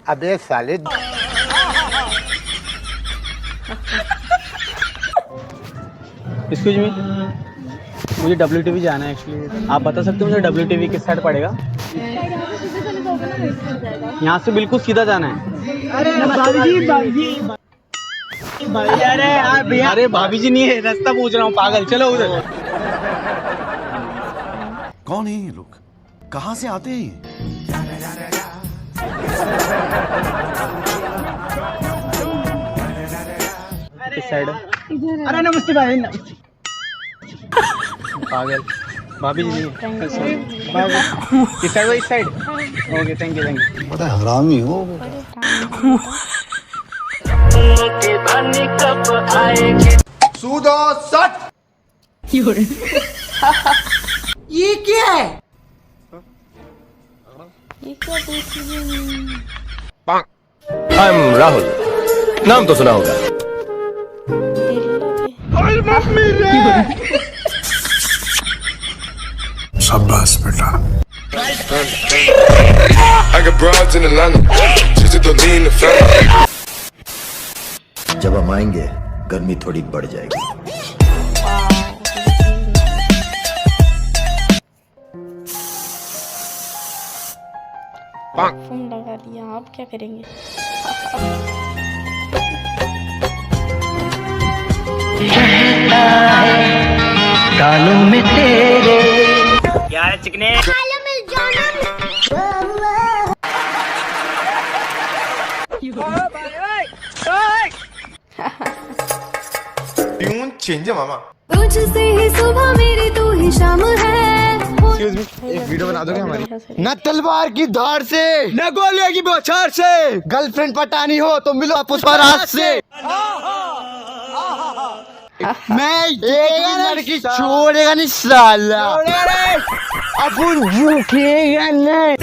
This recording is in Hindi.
अबे साले एक्सक्यूज मी, मुझे WTV जाना है एक्चुअली। आप बता सकते हो मुझे WTV किस साइड पड़ेगा? यहाँ से बिल्कुल सीधा जाना है। अरे भाभी जी नहीं है, रास्ता पूछ रहा हूँ पागल। चलो उधर। कौन है ये लोग, कहाँ से आते हैं? किस साइड है? अरे नमस्ते भाई। पागल भाभी जी नहीं है। किस साइड? इस साइड। Okay, thank you. बड़ा हरामी हो। सूदो सट। ये क्या है? I'm राहुल, नाम तो सुना होगा। शाबाश बेटा। I got broads in Atlanta, just to lean the family. जब हम आएंगे गर्मी थोड़ी बढ़ जाएगी। फोन लगा दिया, आप क्या करेंगे? कानों में तेरे क्या है चिकने? ट्यून चेंज है मामा। तुझसे ही सुबह मेरी तू ही शाम है। एक वीडियो बना दोगे हमारी? न तलवार की धार से, न गोलियों की बौछार से, गर्लफ्रेंड पटानी हो तो मिलो पुष्पराज से। मैं ये लड़की छोड़ेगा नहीं साला, अपन झूठेगा नहीं।